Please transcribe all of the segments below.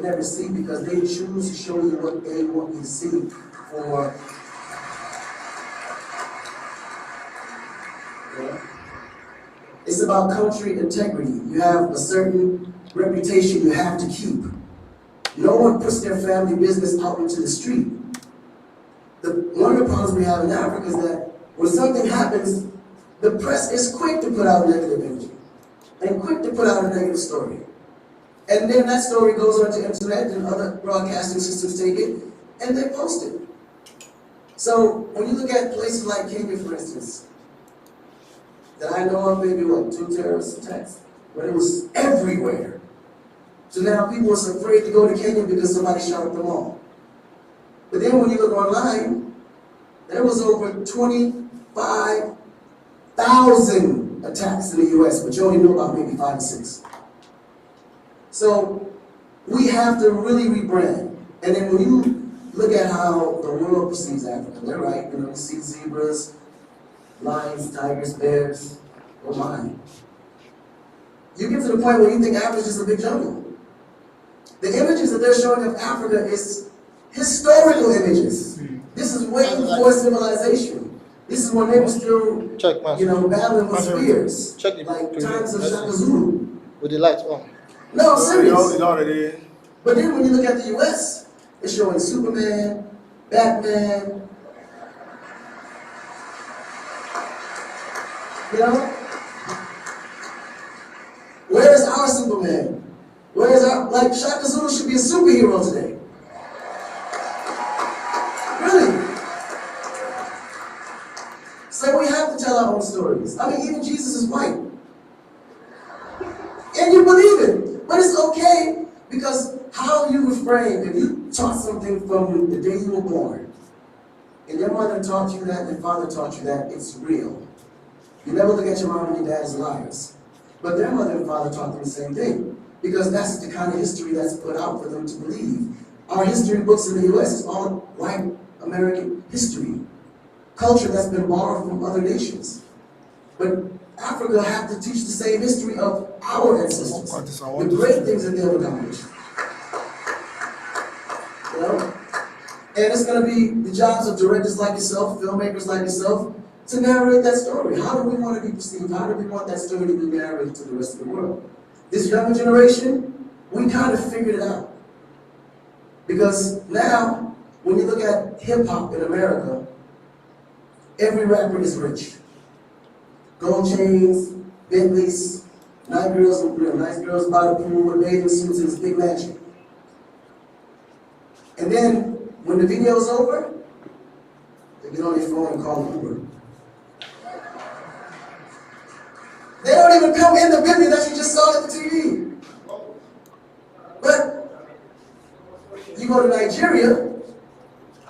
never see because they choose to show you what they want you to see for. It's about country integrity. You have a certain reputation you have to keep. No one puts their family business out into the street. One of the problems we have in Africa is that when something happens, the press is quick to put out negative energy and quick to put out a negative story. And then that story goes onto the internet and other broadcasting systems take it and they post it. So when you look at places like Kenya, for instance, that I know of, maybe what, 2 terrorist attacks, but it was everywhere. So now people are so afraid to go to Kenya because somebody shot up the mall. But then when you look online, there was over 25,000 attacks in the US, but you only know about maybe 5 or 6. So we have to really rebrand. And then when you look at how the world perceives Africa, they're right. You know, you see zebras, lions, tigers, bears, oh my. You get to the point where you think Africa is just a big jungle. The images that they're showing of Africa is historical images. This is way before civilization. This is when they were still, battling with spears. Like times of Shaka Zulu. With the lights on. No, I'm serious. But then when you look at the US, it's showing Superman, Batman. You know? Where is our Superman? Where is our, like Shaka Zulu should be a superhero today. Really? So we have to tell our own stories. I mean, even Jesus is white. And you believe it. But it's okay, because how you refrain, if you taught something from the day you were born, and your mother taught you that, and your father taught you that, it's real. You never look at your mom and your dad as liars. But their mother and father taught them the same thing, because that's the kind of history that's put out for them to believe. Our history books in the US is all white American history, culture that's been borrowed from other nations. But Africa have to teach the same history of our ancestors, the great things that they've accomplished. You know? And it's going to be the jobs of directors like yourself, filmmakers like yourself, to narrate that story. How do we want to be perceived? How do we want that story to be narrated to the rest of the world? This younger generation, we kind of figured it out. Because now, when you look at hip-hop in America, every rapper is rich. Gold chains, Bentleys, nice girls by the pool with bathing suits in this big mansion. And then, when the video's over, they get on their phone and call Uber. They don't even come in the video that you just saw at the TV. But you go to Nigeria,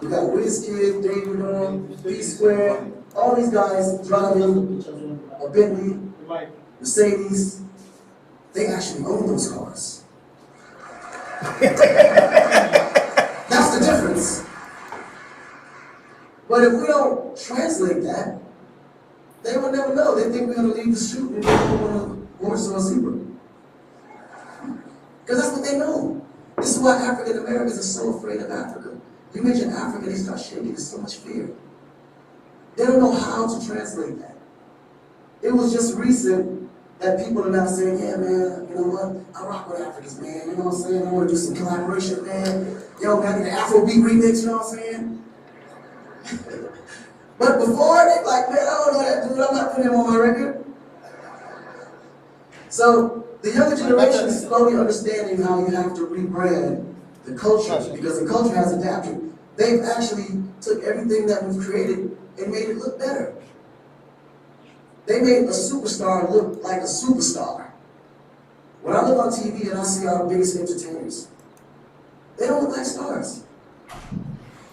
you got Wizkid, David, P-Square, all these guys driving a Bentley, Mercedes. They actually own those cars. That's the difference. But if we don't translate that, they will never know. They think we're going to leave the shoot and go on a horse or a zebra. Because that's what they know. This is why African Americans are so afraid of Africa. You mention Africa, they start shaking. There's so much fear. They don't know how to translate that. It was just recent that people are now saying, yeah, man, you know what? I rock with Africans, man. You know what I'm saying? I want to do some collaboration, man. Yo, man, I need an Afrobeat remix, you know what I'm saying? But before, they're like, man, I don't know that dude. I'm not putting him on my record. So the younger generation is slowly understanding how you have to rebrand the culture, because the culture has adapted. They've actually took everything that we've created and made it look better. They made a superstar look like a superstar. When I look on TV and I see our biggest entertainers, they don't look like stars.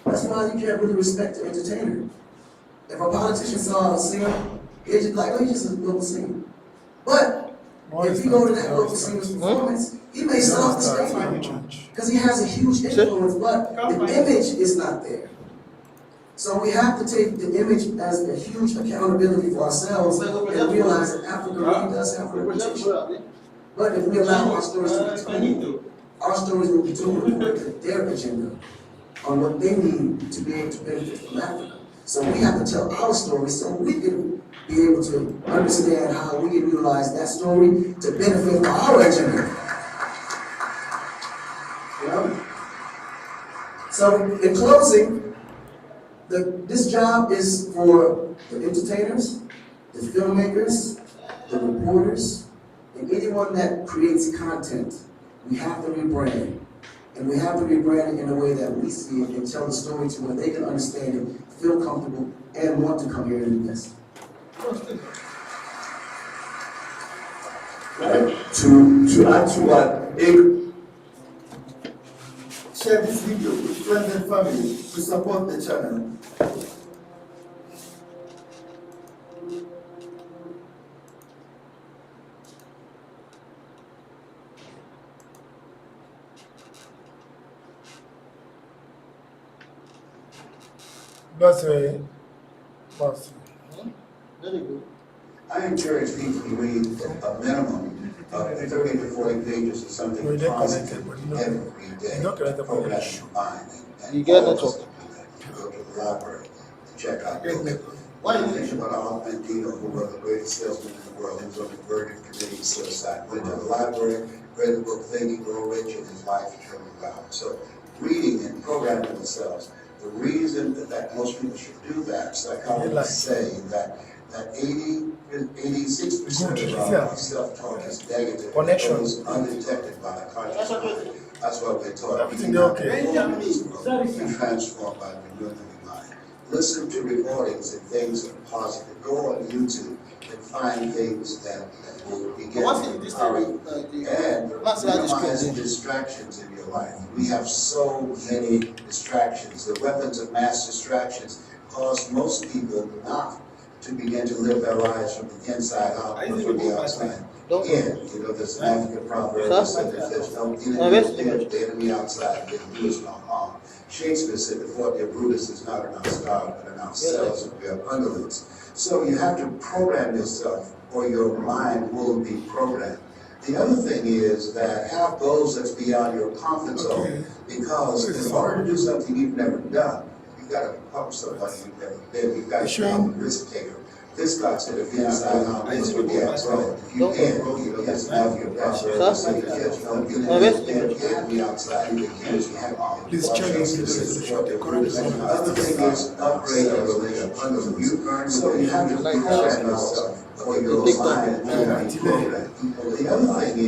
That's why you can't really respect an entertainer. If a politician saw a singer, he'd just like, oh, he's just a local singer. But if you go to that local singer's performance, he may sell off the stadium because he has a huge influence, but the image is not there. So we have to take the image as a huge accountability for ourselves and realize that Africa really does have a reputation. But if we allow our stories to be told, our stories will be too important to their agenda on what they need to be able to benefit from Africa. So we have to tell our story so we can be able to understand how we can utilize that story to benefit from our agenda. You know? So in closing, this job is for the entertainers, the filmmakers, the reporters, and anyone that creates content. We have to rebrand. And we have to rebrand it in a way that we see it and tell the story to where they can understand it, feel comfortable, and want to come here and invest. Right. To add to what share this video with friends and family to support the channel. That's very possible. Very good. I encourage people to read a minimum of 30 to 40 pages of something Well, they're positive connected, but every day. you're not connected, but Program you're combined. And You get all of network. us can do that. You go to the library and check out Get books. network. What do you think about Al Bandino, who was the greatest salesman in the world, who was on the verge of committing suicide? Went to the library, read the book Think and Grow Rich, and his life turned around. So reading and programming themselves. The reason that most people should do that, psychologists say that 86% of our self-talk is negative. Connection. It goes undetected by the conscious mind. That's why we're taught. Everything okay. And transformed by the renewing of the mind. Listen to recordings and things that are positive. Go on YouTube and find things that will begin to empower you. And minimize distractions in your life. We have so many distractions. The weapons of mass distractions cause most people not to begin to live their lives from the inside out, but from the outside in. You know, there's an African proverb that said that there's no enemy, the enemy outside, then do us no harm. Shakespeare said, before dear Brutus is not in our style, but in ourselves, and we are underlings. So you have to program yourself, or your mind will be programmed. The other thing is that have goals that's beyond your comfort zone, because in order to do something you've never done, you've got to become somebody you've never been. You've got to become a risk taker. This guy said, if you're inside out, this will be outside. If you can't, you have to have your process. You can't be outside. You can't be Please check this the other thing is upgrade your relationship. You earn, so you have to program yourself for your mind and program. The other thing is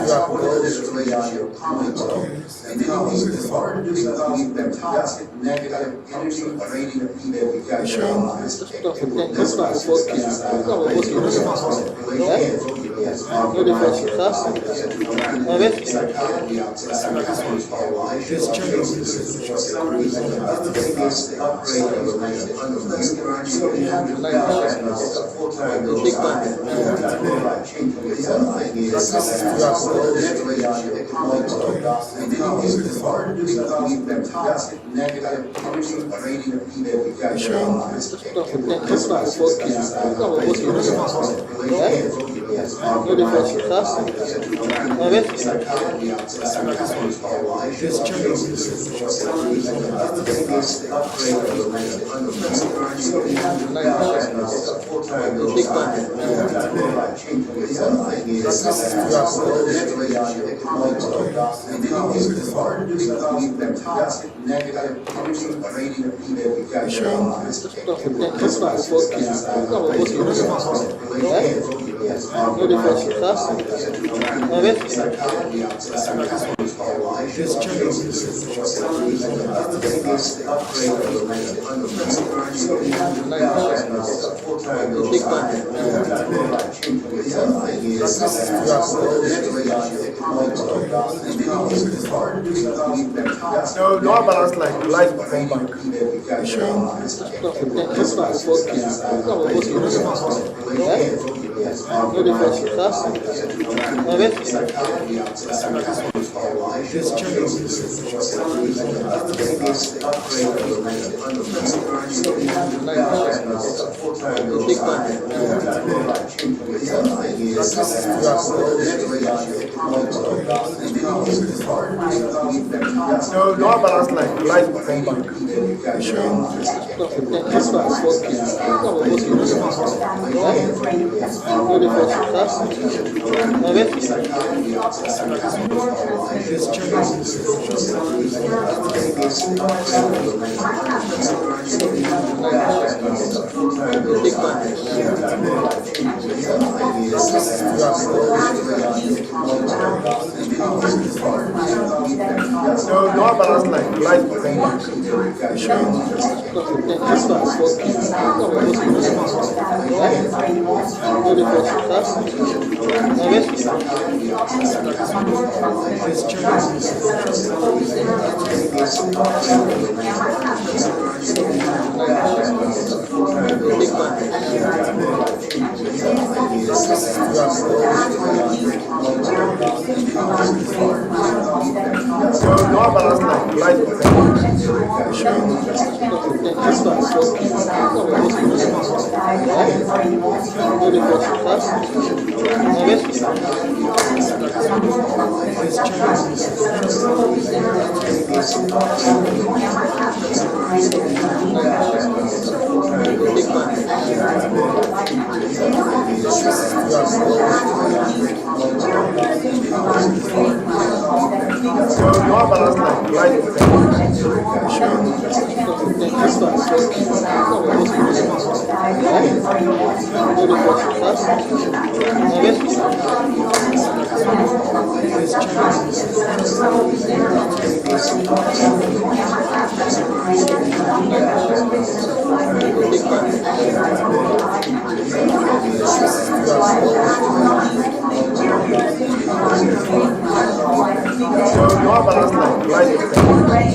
that what is really on your comment zone. And then it's hard to do something that toxic, negative energy draining people. You got to go risk taking. This No balance like life come back. Sure. No, no balance like life perform bank. No, no balance like life perform bank. No, no balance like life perform bank. No, no balance like life perform bank. No, no balance like life perform bank. No, no balance like life perform bank.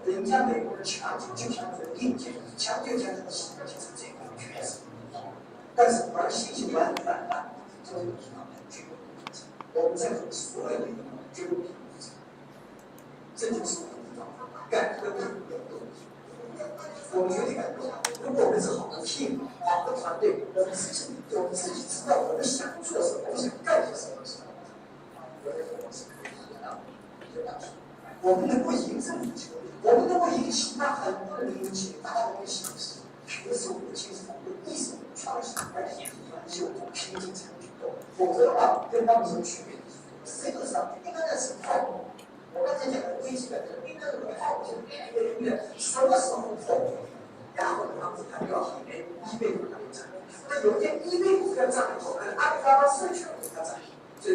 人家美国的强就像这个硬件，强就像这个实际是这个确实，但是而信息反弹，这是我们在所有的绝对这就是改革的我们绝对改革。如果我们是好的 team， 好的团队，我们自己知道我们想做什么，我们想干些什么时候，我们能够赢这个球，我们能够赢其他很多人赢其他的东西，全是我们的精神，我们的意识，创始，而且是我们拼尽才能去做。否则的话，跟他们是区别的。实际上，应该是靠谱。我刚才讲的危机的人，应该是靠谱，一个人员什么时候靠谱，然后他们才要一辈子的才。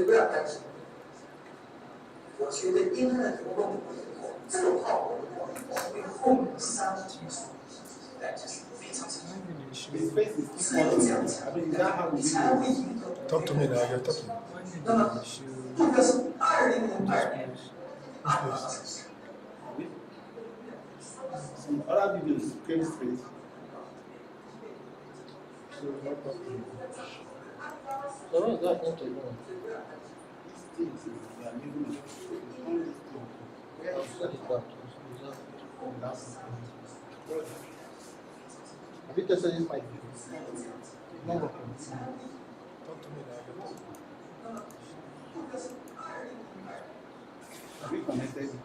不要担心。我觉得阴暗的活动不以后，这个泡沫会后面的杀的技术，但就是非常成功。 His face is只有这样才 I 会 mean, is that how we 才 do 会 it? 赢得。 Talk to me now, you're talking. 那么目标是2002年阿拉斯加。 See, all I do is create space. So what is that going to do? These things, they are living it. It's only this thing. Where else What is that? That's Have you tested this mic? No working. Talk to me now, you're talking. we connected it to.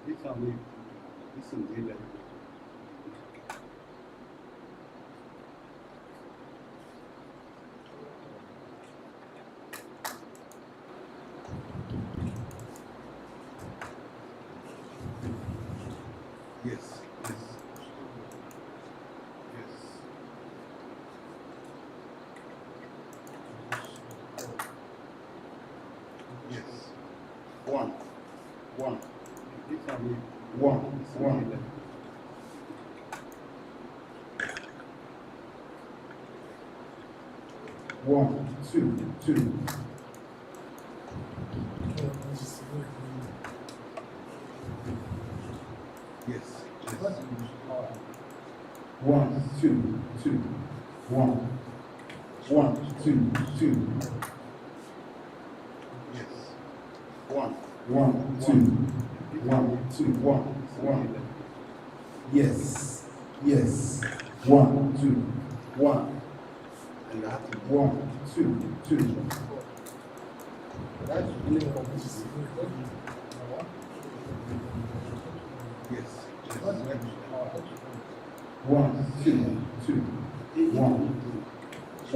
This one, this is really. Yes, yes. Yes. Yes. One. This one. One, two. Yes. One, two. One, two. Yes. One, two. Yes. One, two. And that 1, 2. That's really obvious. Yes. What's 1, 2. 1,